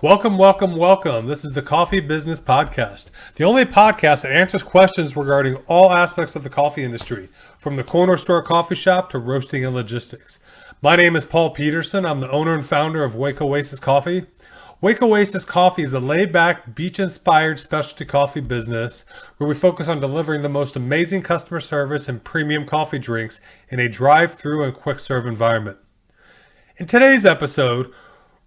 Welcome, welcome, welcome. This is the Coffee Business Podcast, the only podcast that answers questions regarding all aspects of the coffee industry, from the corner store coffee shop to roasting and logistics. My name is Paul Peterson. I'm the owner and founder of Oasis Coffee. Oasis Coffee is a laid-back, beach-inspired specialty coffee business where we focus on delivering the most amazing customer service and premium coffee drinks in a drive-through and quick-serve environment. In today's episode,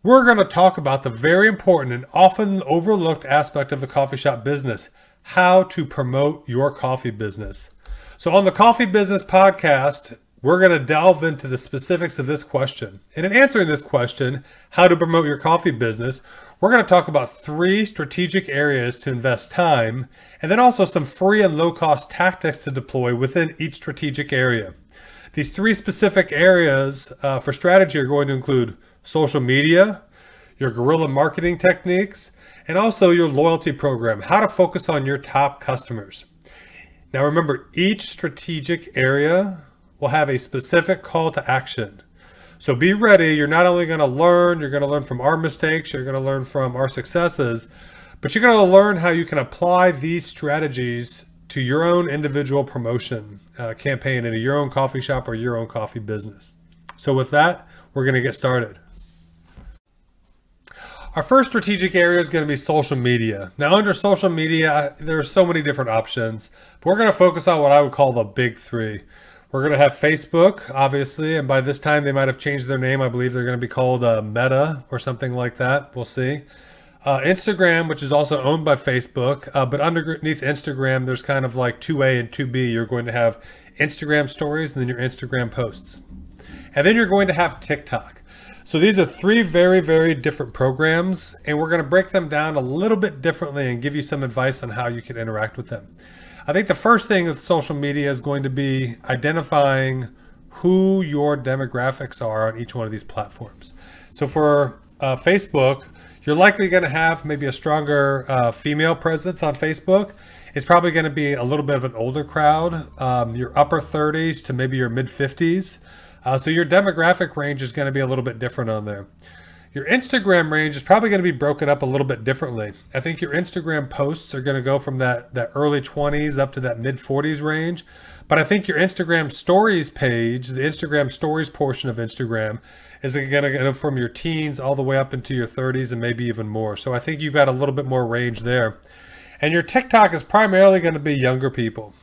we're going to talk about the very important and often overlooked aspect of the coffee shop business, how to promote your coffee business. So on the Coffee Business Podcast, we're going to delve into the specifics of this question. And in answering this question, how to promote your coffee business, we're going to talk about 3 strategic areas to invest time, and then also some free and low-cost tactics to deploy within each strategic area. These 3 specific areas for strategy are going to include social media, your guerrilla marketing techniques, and also your loyalty program, how to focus on your top customers. Now remember, each strategic area will have a specific call to action. So be ready. You're not only going to learn, you're going to learn from our mistakes, you're going to learn from our successes, but you're going to learn how you can apply these strategies to your own individual promotion campaign into your own coffee shop or your own coffee business. So with that, we're going to get started. Our first strategic area is going to be social media. Now under social media, there are so many different options, but we're going to focus on what I would call the big 3. We're going to have Facebook, obviously, and by this time they might have changed their name. I believe they're going to be called Meta or something like that. We'll see. Instagram, which is also owned by Facebook, but underneath Instagram, there's kind of like 2A and 2B. You're going to have Instagram stories and then your Instagram posts. And then you're going to have TikTok. So these are 3 very, very different programs, and we're going to break them down a little bit differently and give you some advice on how you can interact with them. I think the first thing with social media is going to be identifying who your demographics are on each one of these platforms. So for Facebook, you're likely going to have maybe a stronger female presence on Facebook. It's probably going to be a little bit of an older crowd, your upper 30s to maybe your mid 50s. So your demographic range is going to be a little bit different on there. Your Instagram range is probably going to be broken up a little bit differently. I think your Instagram posts are going to go from that early 20s up to that mid 40s range. But I think your Instagram stories page, the Instagram stories portion of Instagram, is going to go from your teens all the way up into your 30s and maybe even more. So I think you've got a little bit more range there. And your TikTok is primarily going to be younger people.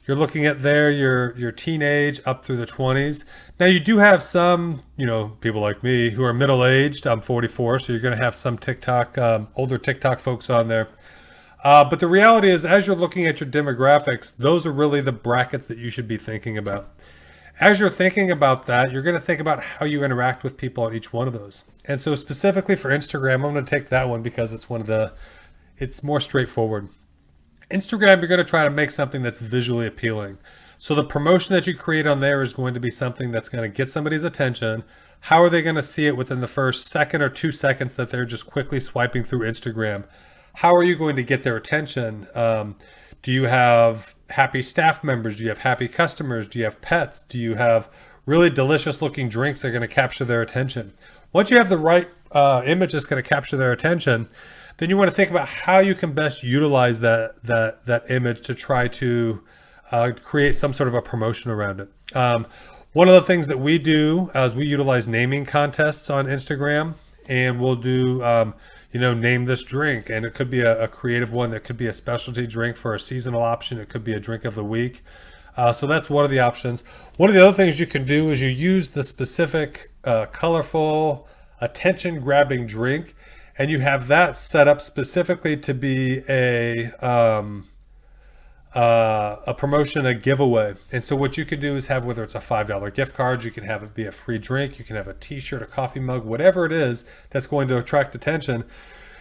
You're looking at there your teenage up through the 20s. Now you do have some, people like me who are middle-aged. I'm 44, so you're going to have some TikTok, older TikTok folks on there. But the reality is, as you're looking at your demographics, those are really the brackets that you should be thinking about. As you're thinking about that, you're going to think about how you interact with people on each one of those. And so specifically for Instagram, I'm going to take that one because it's more straightforward. Instagram, you're going to try to make something that's visually appealing. So the promotion that you create on there is going to be something that's going to get somebody's attention. How are they going to see it within the first second or 2 seconds that they're just quickly swiping through Instagram? How are you going to get their attention? Do you have happy staff members? Do you have happy customers? Do you have pets? Do you have really delicious looking drinks that are going to capture their attention? Once you have the right image that's going to capture their attention, then you want to think about how you can best utilize that image to try to create some sort of a promotion around it. One of the things that we do is we utilize naming contests on Instagram, and we'll do, name this drink. And it could be a creative one. That could be a specialty drink for a seasonal option. It could be a drink of the week. So that's one of the options. One of the other things you can do is you use the specific colorful, attention-grabbing drink, and you have that set up specifically to be a promotion, a giveaway. And so what you could do is have, whether it's a $5 gift card, you can have it be a free drink, you can have a t-shirt, a coffee mug, whatever it is that's going to attract attention.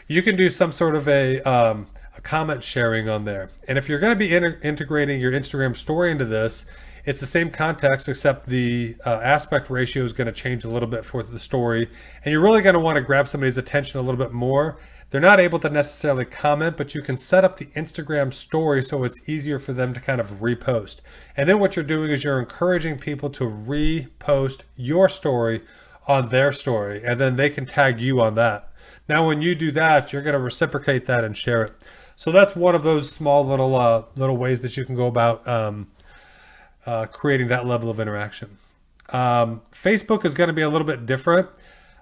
You can do some sort of a comment sharing on there. And if you're going to be integrating your Instagram story into this, it's the same context, except the aspect ratio is going to change a little bit for the story. And you're really going to want to grab somebody's attention a little bit more. They're not able to necessarily comment, but you can set up the Instagram story so it's easier for them to kind of repost. And then what you're doing is you're encouraging people to repost your story on their story, and then they can tag you on that. Now, when you do that, you're going to reciprocate that and share it. So that's one of those small little ways that you can go about creating that level of interaction. Facebook is going to be a little bit different.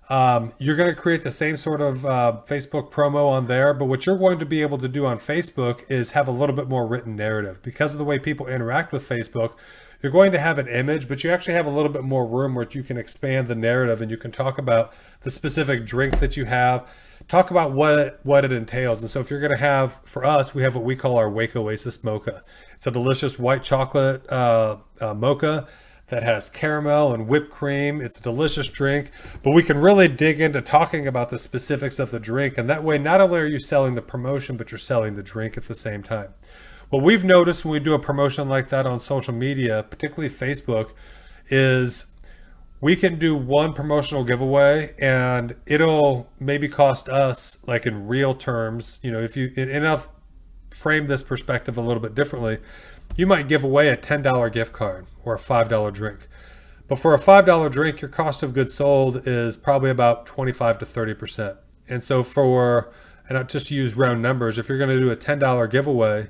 You're going to create the same sort of Facebook promo on there, but what you're going to be able to do on Facebook is have a little bit more written narrative. Because of the way people interact with Facebook, you're going to have an image, but you actually have a little bit more room where you can expand the narrative and you can talk about the specific drink that you have, talk about what it entails. And so if you're going to have, for us, we have what we call our Wake Oasis Mocha. It's a delicious white chocolate mocha that has caramel and whipped cream. It's a delicious drink, but we can really dig into talking about the specifics of the drink. And that way, not only are you selling the promotion, but you're selling the drink at the same time. What we've noticed when we do a promotion like that on social media, particularly Facebook, is we can do one promotional giveaway and it'll maybe cost us, like in real terms, if you enough frame this perspective a little bit differently, you might give away a $10 gift card or a $5 drink. But for a $5 drink, your cost of goods sold is probably about 25 to 30%. And so and I'll just use round numbers, if you're going to do a $10 giveaway,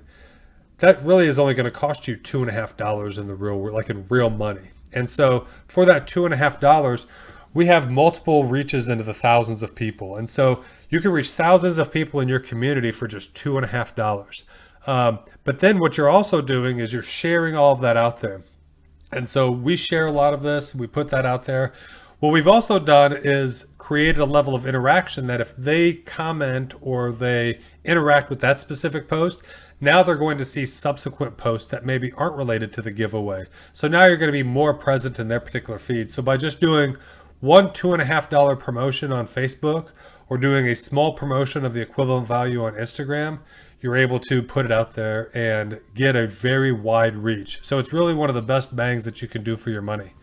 that really is only going to cost you $2.50 in the real money. And so for that $2.50, we have multiple reaches into the thousands of people. And so you can reach thousands of people in your community for just $2.50. But then what you're also doing is you're sharing all of that out there. And so we share a lot of this. We put that out there. What we've also done is created a level of interaction that if they comment or they interact with that specific post, now they're going to see subsequent posts that maybe aren't related to the giveaway. So now you're going to be more present in their particular feed. So by just doing one $2.50 promotion on Facebook or doing a small promotion of the equivalent value on Instagram, you're able to put it out there and get a very wide reach. So it's really one of the best bangs that you can do for your money.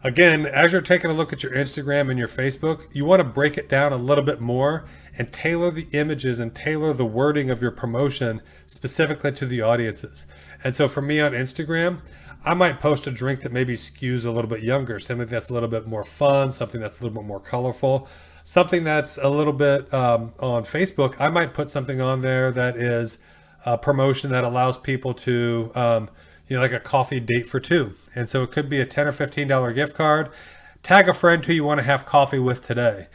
Again, as you're taking a look at your Instagram and your Facebook, you want to break it down a little bit more and tailor the images and tailor the wording of your promotion specifically to the audiences. And so for me on Instagram, I might post a drink that maybe skews a little bit younger, something that's a little bit more fun, something that's a little bit more colorful. Something that's a little bit on Facebook, I might put something on there that is a promotion that allows people to, like a coffee date for two. And so it could be a $10 or $15 gift card. Tag a friend who you want to have coffee with today.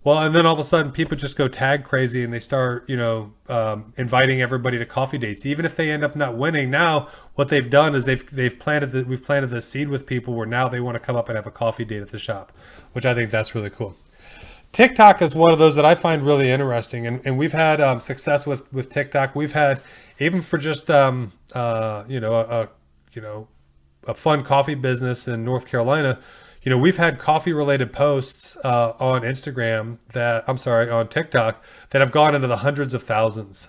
Well, and then all of a sudden people just go tag crazy and they start, inviting everybody to coffee dates. Even if they end up not winning, now what they've done is we've planted this seed with people where now they want to come up and have a coffee date at the shop, which I think that's really cool. TikTok is one of those that I find really interesting, and we've had success with TikTok. We've had, even for just a fun coffee business in North Carolina, we've had coffee related posts on TikTok that have gone into the hundreds of thousands.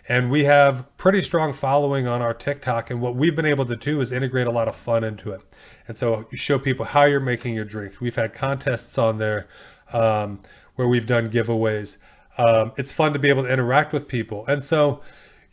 And we have pretty strong following on our TikTok, and what we've been able to do is integrate a lot of fun into it. And so you show people how you're making your drinks. We've had contests on there where we've done giveaways. It's fun to be able to interact with people. And so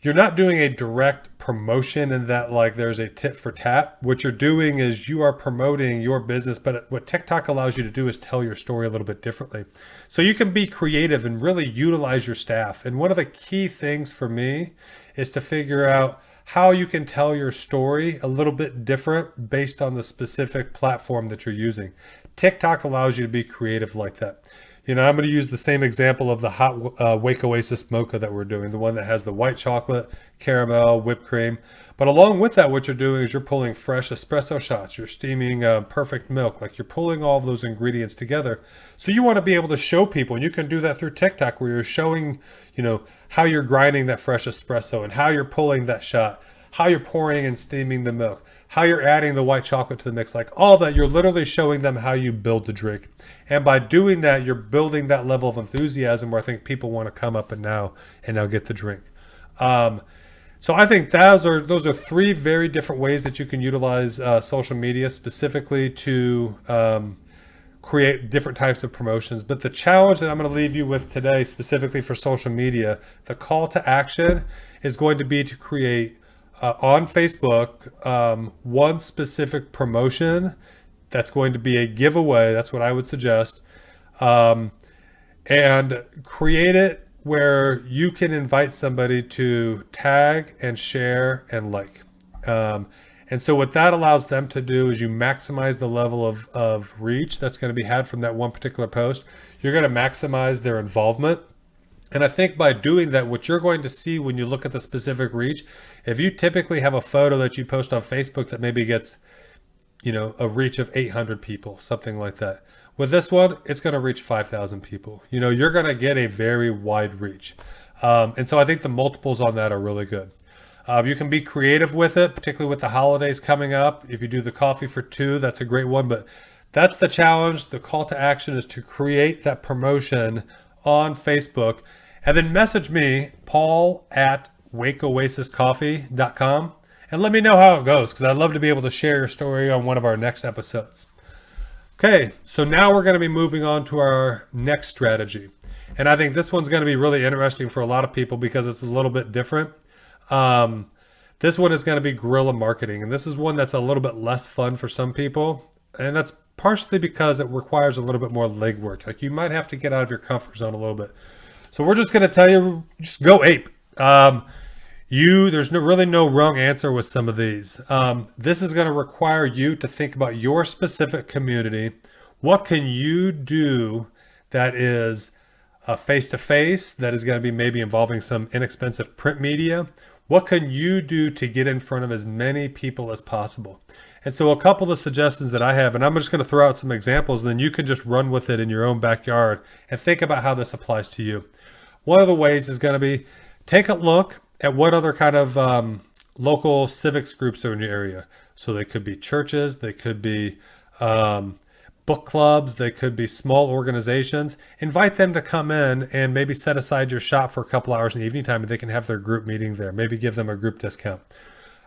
you're not doing a direct promotion in that like there's a tit for tat. What you're doing is you are promoting your business, but what TikTok allows you to do is tell your story a little bit differently. So you can be creative and really utilize your staff. And one of the key things for me is to figure out how you can tell your story a little bit different based on the specific platform that you're using. TikTok allows you to be creative like that. I'm going to use the same example of the hot Wake Oasis Mocha that we're doing, the one that has the white chocolate, caramel, whipped cream. But along with that, what you're doing is you're pulling fresh espresso shots. You're steaming perfect milk. Like you're pulling all of those ingredients together. So you want to be able to show people, and you can do that through TikTok where you're showing, how you're grinding that fresh espresso and how you're pulling that shot, how you're pouring and steaming the milk, how you're adding the white chocolate to the mix, like all that. You're literally showing them how you build the drink. And by doing that, you're building that level of enthusiasm where I think people want to come up and now get the drink. So I think those are three very different ways that you can utilize social media specifically to create different types of promotions. But the challenge that I'm going to leave you with today, specifically for social media, the call to action is going to be to create on Facebook one specific promotion that's going to be a giveaway. That's what I would suggest. And and create it where you can invite somebody to tag and share and like. And so what that allows them to do is you maximize the level of reach that's going to be had from that one particular post. You're going to maximize their involvement. And I think by doing that, what you're going to see when you look at the specific reach, if you typically have a photo that you post on Facebook that maybe gets, a reach of 800 people, something like that. With this one, it's going to reach 5,000 people. You're going to get a very wide reach. And so I think the multiples on that are really good. You can be creative with it, particularly with the holidays coming up. If you do the coffee for two, that's a great one. But that's the challenge. The call to action is to create that promotion on Facebook. And then message me, Paul at wakeoasiscoffee.com, and let me know how it goes, because I'd love to be able to share your story on one of our next episodes. Okay, so now we're going to be moving on to our next strategy. And I think this one's going to be really interesting for a lot of people because it's a little bit different. This one is going to be guerrilla marketing. And this is one that's a little bit less fun for some people. And that's partially because it requires a little bit more legwork. Like you might have to get out of your comfort zone a little bit. So we're just going to tell you, just go ape. There's really no wrong answer with some of these. This is going to require you to think about your specific community. What can you do that is face-to-face, that is going to be maybe involving some inexpensive print media? What can you do to get in front of as many people as possible? And so a couple of suggestions that I have, and I'm just going to throw out some examples, and then you can just run with it in your own backyard and think about how this applies to you. One of the ways is going to be take a look at what other kind of local civics groups are in your area. So they could be churches, they could be book clubs, they could be small organizations. Invite them to come in and maybe set aside your shop for a couple hours in the evening time and they can have their group meeting there. Maybe give them a group discount.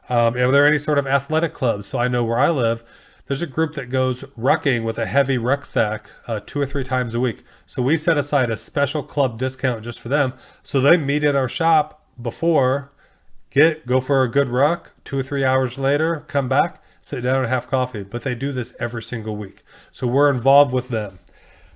Are there any sort of athletic clubs? So I know where I live, there's a group that goes rucking with a heavy rucksack 2 or 3 times a week. So we set aside a special club discount just for them. So they meet at our shop before, go for a good ruck, 2 or 3 hours later, come back, sit down and have coffee. But they do this every single week. So we're involved with them.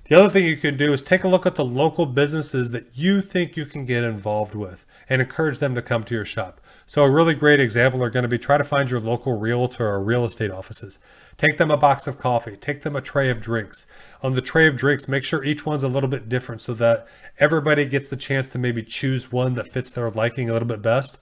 The other thing you can do is take a look at the local businesses that you think you can get involved with and encourage them to come to your shop. So a really great example are going to be try to find your local realtor or real estate offices. Take them a box of coffee. Take them a tray of drinks. On the tray of drinks, make sure each one's a little bit different so that everybody gets the chance to maybe choose one that fits their liking a little bit best.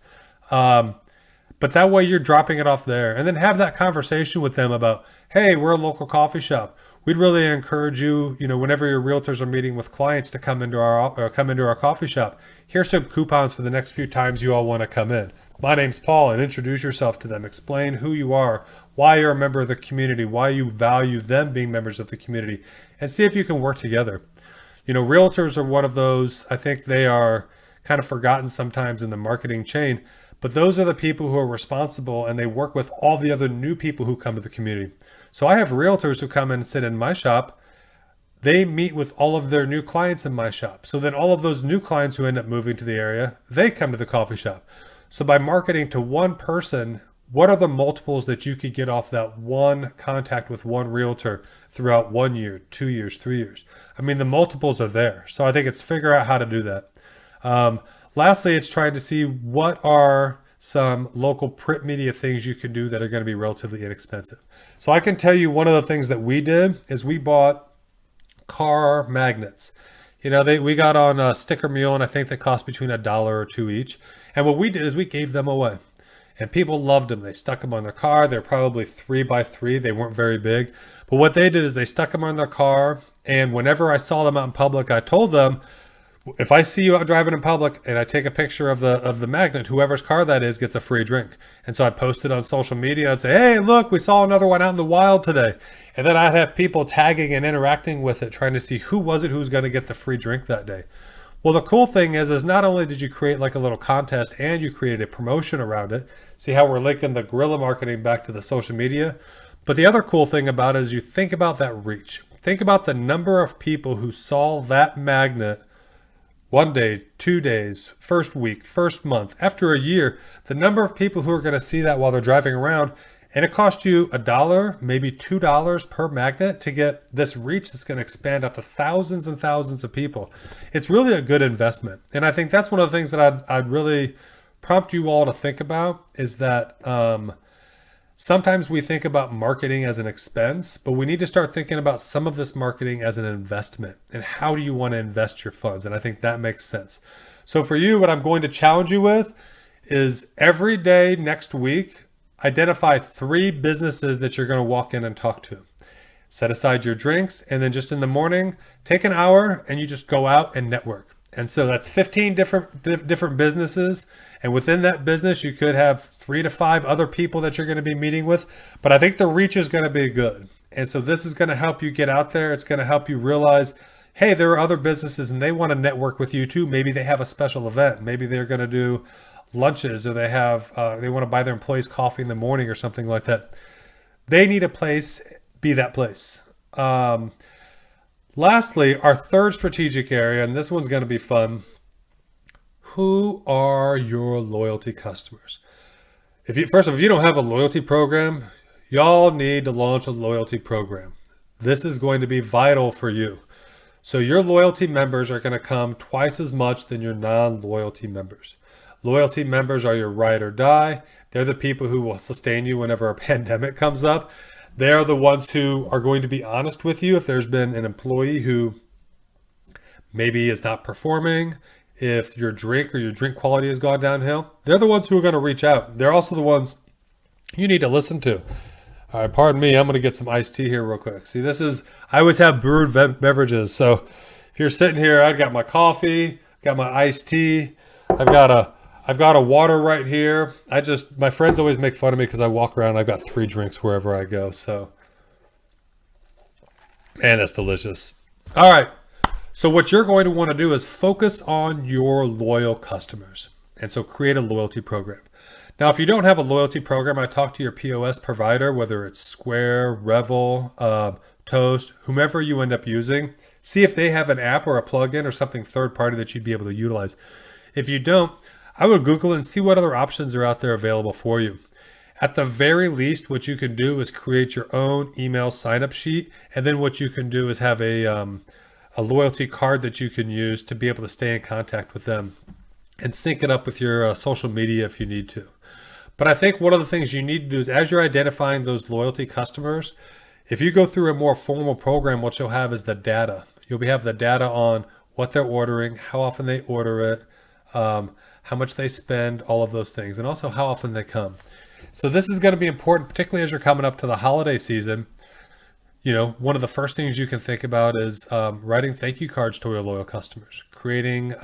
But that way you're dropping it off there. And then have that conversation with them about, hey, we're a local coffee shop. We'd really encourage you, whenever your realtors are meeting with clients to come into our coffee shop. Here's some coupons for the next few times you all want to come in. My name's Paul, and introduce yourself to them. Explain who you are, why you're a member of the community, why you value them being members of the community, and see if you can work together. Realtors are one of those, I think they are kind of forgotten sometimes in the marketing chain, but those are the people who are responsible and they work with all the other new people who come to the community. So I have realtors who come and sit in my shop. They meet with all of their new clients in my shop. So then all of those new clients who end up moving to the area, they come to the coffee shop. So by marketing to one person, what are the multiples that you could get off that one contact with one realtor throughout 1 year, 2 years, 3 years? I mean, the multiples are there. So I think it's figure out how to do that. Lastly, it's trying to see what are some local print media things you can do that are going to be relatively inexpensive. So I can tell you one of the things that we did is we bought car magnets. We got on a sticker mule, and I think they cost between $1 or $2 each. And what we did is we gave them away. And people loved them. They stuck them on their car. They're probably 3x3. They weren't very big. But what they did is they stuck them on their car. And whenever I saw them out in public, I told them, if I see you out driving in public and I take a picture of the magnet, whoever's car that is gets a free drink. And so I posted on social media. I'd say, hey, look, we saw another one out in the wild today. And then I'd have people tagging and interacting with it, trying to see who was it who's going to get the free drink that day. Well, the cool thing is not only did you create like a little contest and you created a promotion around it. See how we're linking the guerrilla marketing back to the social media? But the other cool thing about it is you think about that reach. Think about the number of people who saw that magnet 1 day, 2 days, first week, first month, after a year, the number of people who are going to see that while they're driving around And it costs you $1, maybe $2 per magnet to get this reach that's going to expand out to thousands and thousands of people. It's really a good investment. And I think that's one of the things that I'd really prompt you all to think about is that sometimes we think about marketing as an expense, but we need to start thinking about some of this marketing as an investment. And how do you want to invest your funds? And I think that makes sense. So for you, what I'm going to challenge you with is every day next week, identify 3 businesses that you're going to walk in and talk to. Set aside your drinks, and then just in the morning, take an hour and you just go out and network. And so that's 15 different businesses. And within that business, you could have 3 to 5 other people that you're going to be meeting with. But I think the reach is going to be good. And so this is going to help you get out there. It's going to help you realize, hey, there are other businesses and they want to network with you too. Maybe they have a special event. Maybe they're going to do lunches, or they want to buy their employees coffee in the morning or something like that. They need a place, be that place. Lastly, our third strategic area, and this one's going to be fun. Who are your loyalty customers? If you don't have a loyalty program, y'all need to launch a loyalty program. This is going to be vital for you. So your loyalty members are going to come twice as much than your non-loyalty members. Loyalty members are your ride or die. They're the people who will sustain you whenever a pandemic comes up. They're the ones who are going to be honest with you if there's been an employee who maybe is not performing, if your drink quality has gone downhill. They're the ones who are going to reach out. They're also the ones you need to listen to. All right, pardon me. I'm going to get some iced tea here real quick. See, I always have brewed beverages. So if you're sitting here, I've got my coffee, got my iced tea. I've got a water right here. My friends always make fun of me because I walk around and I've got 3 drinks wherever I go. So, and it's delicious. All right. So what you're going to want to do is focus on your loyal customers. And so create a loyalty program. Now, if you don't have a loyalty program, I talk to your POS provider, whether it's Square, Revel, Toast, whomever you end up using. See if they have an app or a plugin or something third party that you'd be able to utilize. If you don't, I would Google and see what other options are out there available for you. At the very least, what you can do is create your own email sign-up sheet. And then what you can do is have a loyalty card that you can use to be able to stay in contact with them and sync it up with your social media if you need to. But I think one of the things you need to do is, as you're identifying those loyalty customers, if you go through a more formal program, what you'll have is the data. You'll have the data on what they're ordering, how often they order it, how much they spend, all of those things, and also how often they come. So this is going to be important, particularly as you're coming up to the holiday season. You know, one of the first things you can think about is writing thank you cards to your loyal customers, creating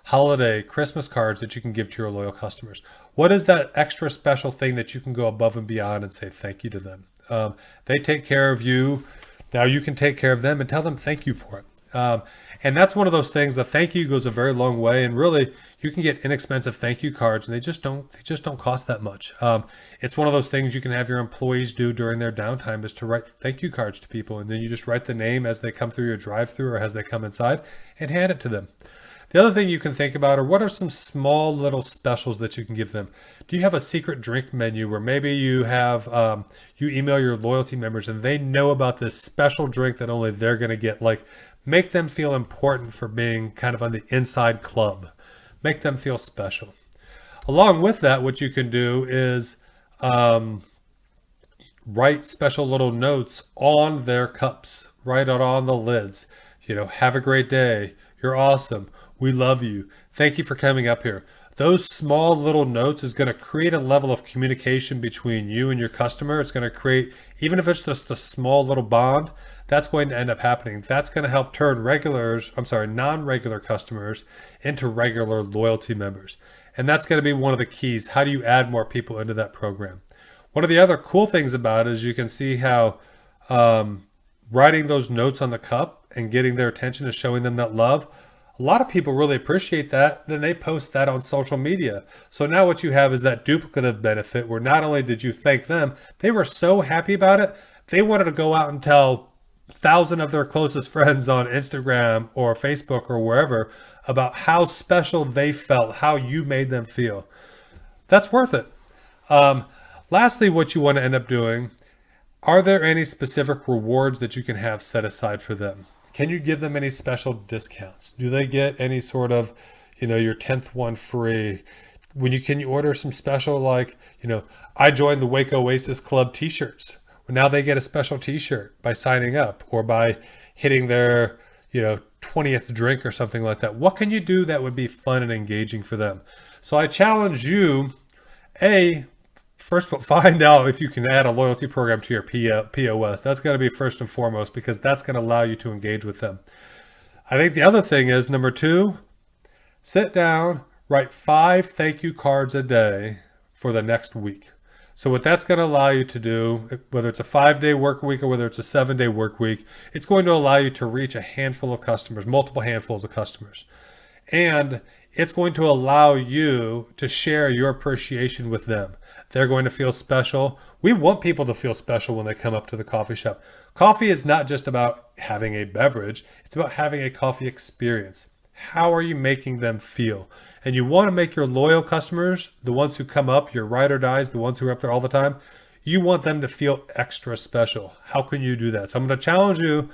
holiday Christmas cards that you can give to your loyal customers. What is that extra special thing that you can go above and beyond and say thank you to them? They take care of you. Now you can take care of them and tell them thank you for it. And that's one of those things. The thank you goes a very long way, and really you can get inexpensive thank you cards, and they just don't cost that much. It's one of those things you can have your employees do during their downtime, is to write thank you cards to people, and then you just write the name as they come through your drive-through or as they come inside and hand it to them. The other thing you can think about are, what are some small little specials that you can give them? Do you have a secret drink menu where maybe you have you email your loyalty members and they know about this special drink that only they're going to get? Like, make them feel important for being kind of on the inside club. Make them feel special. Along with that, what you can do is write special little notes on their cups. Write it on the lids. You know, have a great day. You're awesome. We love you. Thank you for coming up here. Those small little notes is going to create a level of communication between you and your customer. It's going to create, even if it's just a small little bond, that's going to end up happening. That's going to help turn non-regular customers into regular loyalty members. And that's going to be one of the keys. How do you add more people into that program? One of the other cool things about it is you can see how writing those notes on the cup and getting their attention is showing them that love. A lot of people really appreciate that. Then they post that on social media. So now what you have is that duplicative benefit where not only did you thank them, they were so happy about it, they wanted to go out and tell 1,000 of their closest friends on Instagram or Facebook or wherever about how special they felt, how you made them feel. That's worth it. Lastly, what you want to end up doing, are there any specific rewards that you can have set aside for them? Can you give them any special discounts? Do they get any sort of, your 10th one free? Can you order some special, like, I joined the Wake Oasis Club t-shirts. Well, now they get a special t-shirt by signing up or by hitting their, 20th drink or something like that. What can you do that would be fun and engaging for them? So I challenge you, first of all, find out if you can add a loyalty program to your POS. That's going to be first and foremost, because that's going to allow you to engage with them. I think the other thing is, number 2, sit down, write 5 thank you cards a day for the next week. So what that's going to allow you to do, whether it's a 5-day work week or whether it's a 7-day work week, it's going to allow you to reach a handful of customers, multiple handfuls of customers. And it's going to allow you to share your appreciation with them. They're going to feel special. We want people to feel special when they come up to the coffee shop. Coffee is not just about having a beverage. It's about having a coffee experience. How are you making them feel? And you want to make your loyal customers, the ones who come up, your ride or dies, the ones who are up there all the time, you want them to feel extra special. How can you do that? So I'm going to challenge you.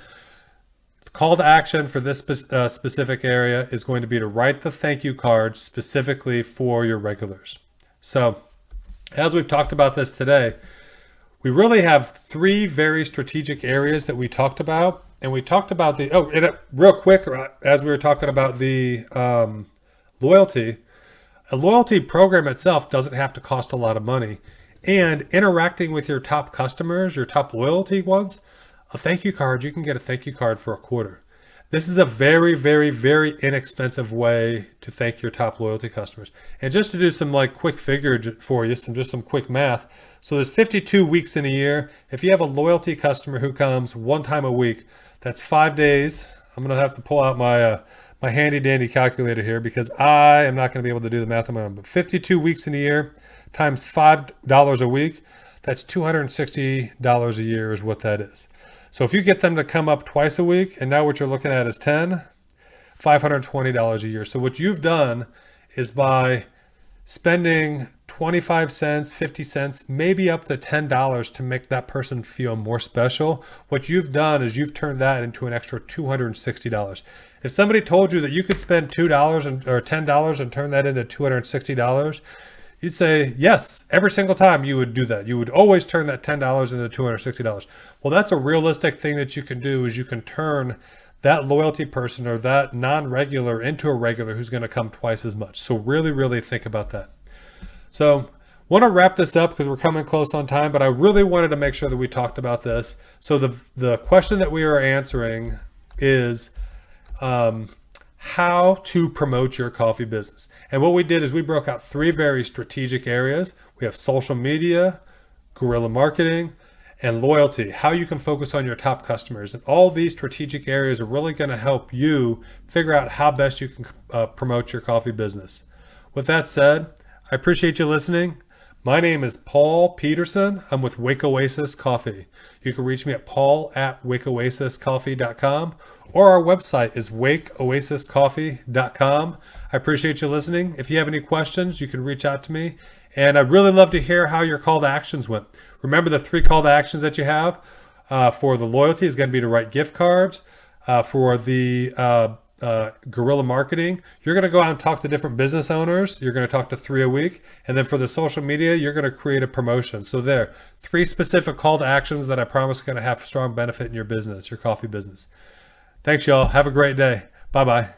The call to action for this specific area is going to be to write the thank you card specifically for your regulars. So as we've talked about this today, we really have 3 very strategic areas that we talked about. And we talked about real quick, as we were talking about the loyalty, a loyalty program itself doesn't have to cost a lot of money. And interacting with your top customers, your top loyalty ones, a thank you card, you can get a thank you card for $0.25. This is a very, very, very inexpensive way to thank your top loyalty customers. And just to do some quick figure for you, some quick math. So there's 52 weeks in a year. If you have a loyalty customer who comes 1 time a week, that's 5 days. I'm going to have to pull out my handy dandy calculator here because I am not going to be able to do the math on my own. But 52 weeks in a year times $5 a week, that's $260 a year is what that is. So if you get them to come up twice a week, and now what you're looking at is $520 a year. So what you've done is by spending 25 cents, 50 cents, maybe up to $10 to make that person feel more special, what you've done is you've turned that into an extra $260. If somebody told you that you could spend $2 or $10 and turn that into $260, you'd say, yes, every single time you would do that. You would always turn that $10 into $260. Well, that's a realistic thing that you can do, is you can turn that loyalty person or that non-regular into a regular who's going to come twice as much. So really, really think about that. So want to wrap this up because we're coming close on time, but I really wanted to make sure that we talked about this. So the question that we are answering is how to promote your coffee business. And what we did is we broke out 3 very strategic areas. We have social media, guerrilla marketing, and loyalty, how you can focus on your top customers. And all these strategic areas are really going to help you figure out how best you can promote your coffee business. With that said, I appreciate you listening. My name is Paul Peterson. I'm with Wake Oasis Coffee. You can reach me at paul@wakeoasiscoffee.com, or our website is wakeoasiscoffee.com. I appreciate you listening. If you have any questions, you can reach out to me. And I'd really love to hear how your call to actions went. Remember the 3 call to actions that you have for the loyalty is going to be to write gift cards. For the guerrilla marketing, you're going to go out and talk to different business owners. You're going to talk to 3 a week. And then for the social media, you're going to create a promotion. So there, 3 specific call to actions that I promise are going to have strong benefit in your business, your coffee business. Thanks, y'all. Have a great day. Bye-bye.